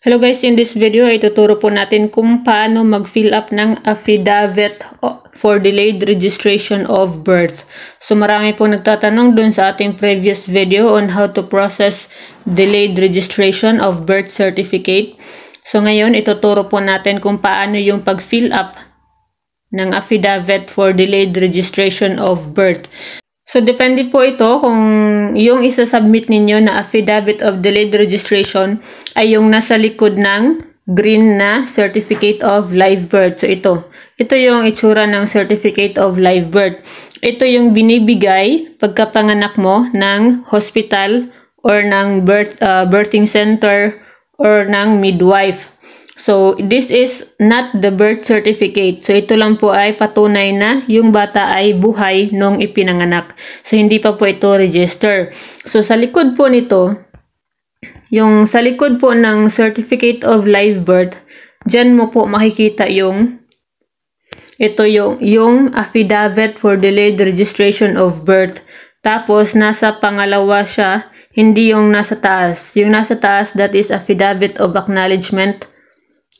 Hello guys, in this video ay tuturo po natin kung paano mag-fill up ng affidavit for delayed registration of birth. So marami po nagtatanong dun sa ating previous video on how to process delayed registration of birth certificate. So ngayon ituturo po natin kung paano yung pag-fill up ng affidavit for delayed registration of birth. So, depende po ito kung yung isa-submit ninyo na affidavit of delayed registration ay yung nasa likod ng green na certificate of live birth. So, ito yung itsura ng certificate of live birth. Ito yung binibigay pagkapanganak mo ng hospital or ng birthing center or ng midwife. So, this is not the birth certificate. So, ito lang po ay patunay na yung bata ay buhay nung ipinanganak. So, hindi pa po ito register. So, sa likod po nito, yung sa likod po ng certificate of live birth, dyan mo po makikita yung affidavit for delayed registration of birth. Tapos, nasa pangalawa siya, hindi yung nasa taas. Yung nasa taas, that is affidavit of acknowledgement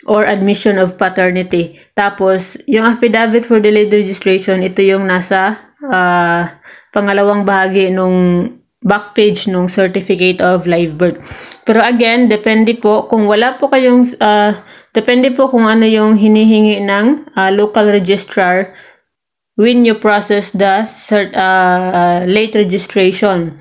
or admission of paternity. Tapos, yung affidavit for delayed registration, ito yung nasa pangalawang bahagi nung back page nung certificate of live birth. Pero again, depende po kung wala po kayong, depende po kung ano yung hinihingi ng local registrar when you process the late registration.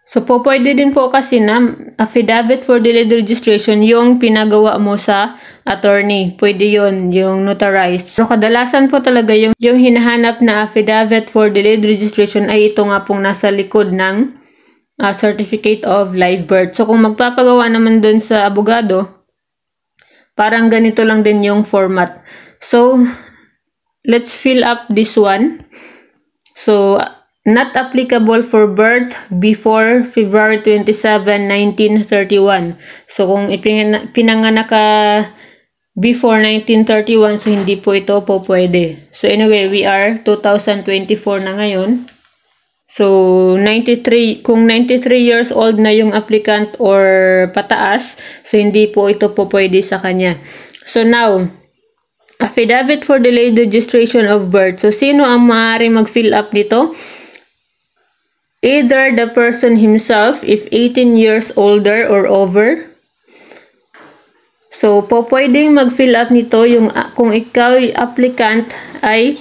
So, pwede din po kasi na affidavit for delayed registration yung pinagawa mo sa attorney. Pwede yun, yung notarized. So, kadalasan po talaga yung hinahanap na affidavit for delayed registration ay ito nga pong nasa likod ng certificate of live birth. So, kung magpapagawa naman dun sa abogado, parang ganito lang din yung format. So, let's fill up this one. So, not applicable for birth before February 27, 1931. So, kung pinanganak ka before 1931, so hindi po ito po pwede. So, anyway, we are 2024 na ngayon. So, 93, kung 93 years old na yung applicant or pataas, so hindi po ito po pwede sa kanya. So, now, affidavit for delayed registration of birth. So, sino ang maaaring mag-fill up nito? Either the person himself if 18 years older or over. So, pwedeng mag-fill up nito yung kung ikaw applicant ay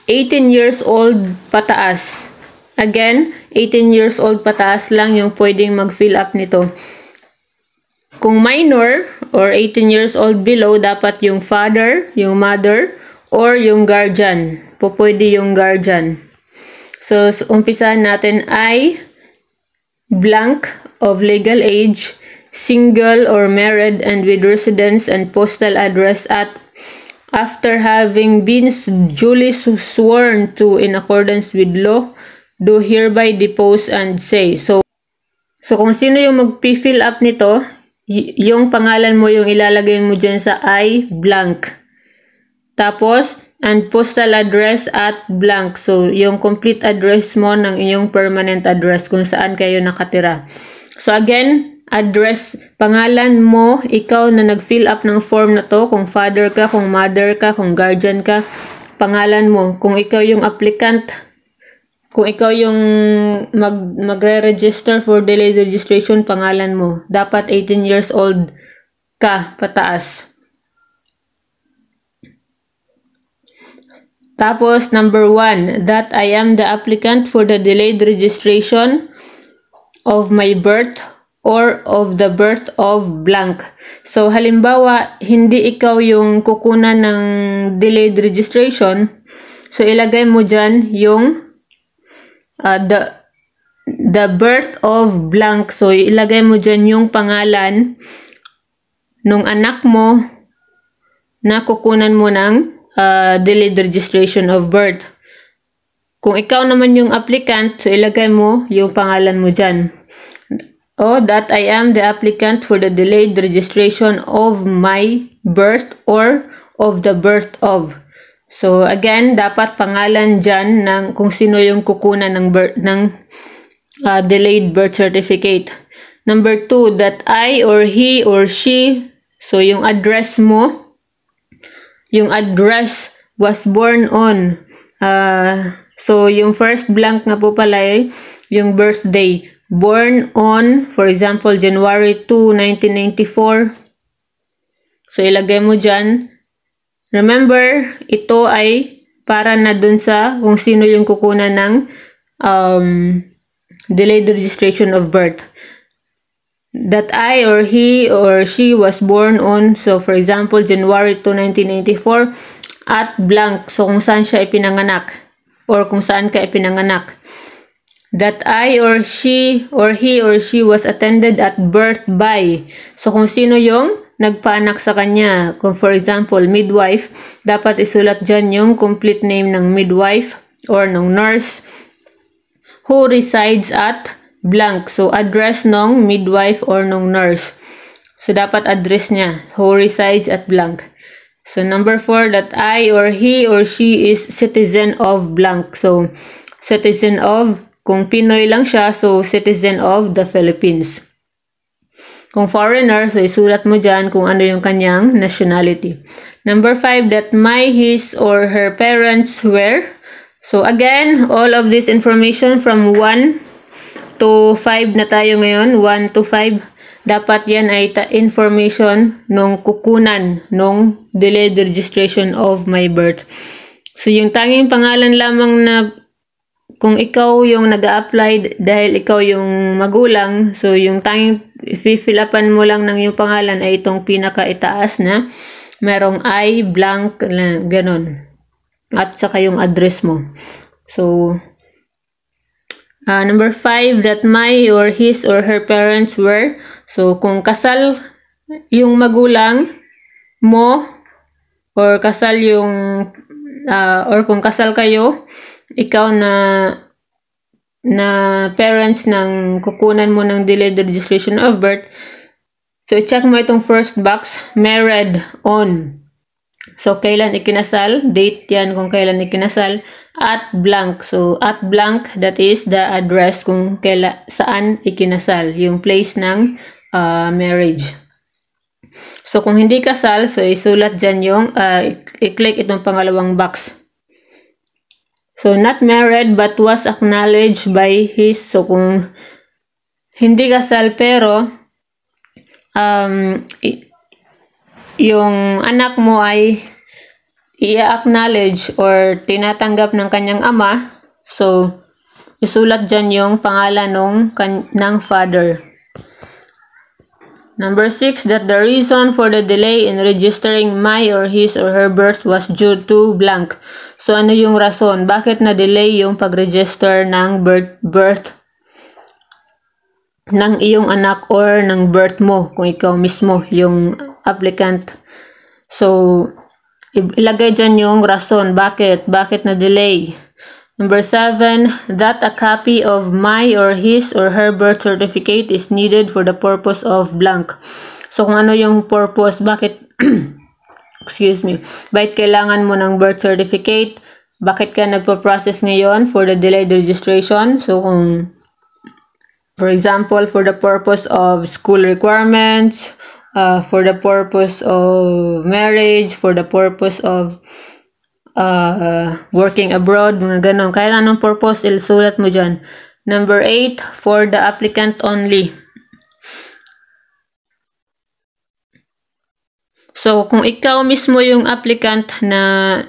18 years old pataas. Again, 18 years old pataas lang yung pwedeng mag-fill up nito. Kung minor or 18 years old below, dapat yung father, yung mother, or yung guardian. Pwede yung guardian. So, umpisahan natin ay blank of legal age, single or married and with residence and postal address at after having been duly sworn to in accordance with law, do hereby depose and say. So kung sino yung mag-fill up nito, yung pangalan mo yung ilalagay mo dyan sa I blank. Tapos, and postal address at blank. So, yung complete address mo ng inyong permanent address kung saan kayo nakatira. So, again, address, pangalan mo, ikaw na nag-fill up ng form na to, kung father ka, kung mother ka, kung guardian ka, pangalan mo. Kung ikaw yung applicant, kung ikaw yung magre-register for delayed registration, pangalan mo. Dapat 18 years old ka, pataas. Tapos, number 1, that I am the applicant for the delayed registration of my birth or of the birth of blank. So, halimbawa, hindi ikaw yung kukunan ng delayed registration. So, ilagay mo dyan yung the birth of blank. So, ilagay mo dyan yung pangalan nung anak mo na kukunan mo ng delayed registration of birth. Kung ikaw naman yung applicant, so ilagay mo yung pangalan mo dyan. That I am the applicant for the delayed registration of my birth or of the birth of. So again, dapat pangalan dyan ng kung sino yung kukunan ng delayed birth certificate. Number 2, that I or he or she So, yung address mo, yung address was born on. So, yung first blank nga po pala ay yung birthday. Born on, for example, January 2, 1994. So, ilagay mo dyan. Remember, ito ay para na dun sa kung sino yung kukunan ng delayed registration of birth. That I or he or she was born on, so for example, January 2, 1994, at blank. So, kung saan siya ipinanganak or kung saan ka ipinanganak. That I or she or he or she was attended at birth by. So, kung sino yung nagpaanak sa kanya. Kung for example, midwife, dapat isulat dyan yung complete name ng midwife or ng nurse who resides at blank. So, address ng midwife or ng nurse. So, dapat address niya, who resides at blank. So, number 4, that I or he or she is citizen of blank. So, citizen of, kung Pinoy lang siya, so citizen of the Philippines. Kung foreigner, so isulat mo dyan kung ano yung kanyang nationality. Number 5, that my, his, or her parents were. So, again, all of this information from 1 to 5 na tayo ngayon, 1 to 5. Dapat yan ay information nung kukunan nung delayed registration of my birth. So, yung tanging pangalan lamang na kung ikaw yung nag-a-apply dahil ikaw yung magulang, so yung tanging i-fill-upan mo lang ng yung pangalan ay itong pinaka-itaas na merong I, blank, ganon. At saka yung address mo. So, number 5, that my or his or her parents were. So, kung kasal yung magulang mo or kasal yung or kung kasal kayo, ikaw na parents ng kukunan mo ng delayed registration of birth. So, check mo itong first box, married on. So, kailan ikinasal? Date yan kung kailan ikinasal. At blank. So, at blank, that is the address kung saan ikinasal. Yung place ng marriage. So, kung hindi kasal, so isulat dyan yung, i-click itong pangalawang box. So, not married but was acknowledged by his. So, kung hindi kasal pero yung anak mo ay i-acknowledge or tinatanggap ng kanyang ama, so, isulat dyan yung pangalan ng father. Number 6, that the reason for the delay in registering my or his or her birth was due to blank. So, ano yung rason? Bakit na-delay yung pag-register ng birth ng iyong anak or ng birth mo kung ikaw mismo yung applicant? So, ilagay dyan yung rason. Bakit na-delay? Number 7, that a copy of my or his or her birth certificate is needed for the purpose of blank. So, kung ano yung purpose, bakit, excuse me, bakit kailangan mo ng birth certificate? Bakit ka nagpo-process ngayon for the delayed registration? So, kung, for example, for the purpose of school requirements, for the purpose of marriage, for the purpose of working abroad, mga ganon. Kaya anong purpose, isulat mo dyan. Number 8, for the applicant only. So, kung ikaw mismo yung applicant na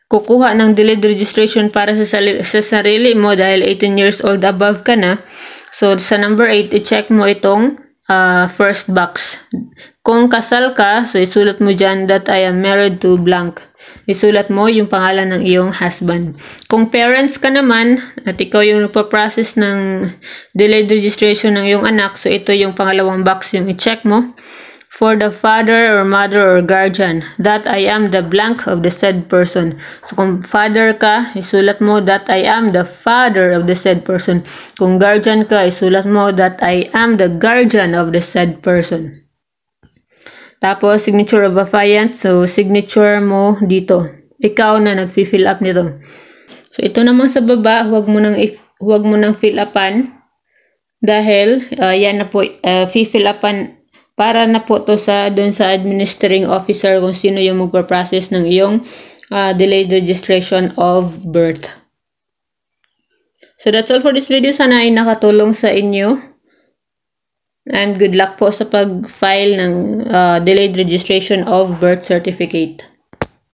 kukuha ng delayed registration para sa sarili mo dahil 18 years old above ka na, so sa number 8, i-check mo itong first box. Kung kasal ka, so isulat mo dyan that I am married to blank. Isulat mo yung pangalan ng iyong husband. Kung parents ka naman, at ikaw yung nagpa-process ng delayed registration ng iyong anak, so ito yung pangalawang box yung i-check mo. For the father or mother or guardian, that I am the blank of the said person. So, kung father ka, isulat mo that I am the father of the said person. Kung guardian ka, isulat mo that I am the guardian of the said person. Tapos, signature of affiant. So, signature mo dito. Ikaw na nag-fill up nito. So, ito naman sa baba, huwag mo nang fill upan. Dahil, yan na po, fill upan para na po to doon sa administering officer kung sino yung magpa-process ng iyong delayed registration of birth. So that's all for this video. Sana ay nakatulong sa inyo. And good luck po sa pag-file ng delayed registration of birth certificate.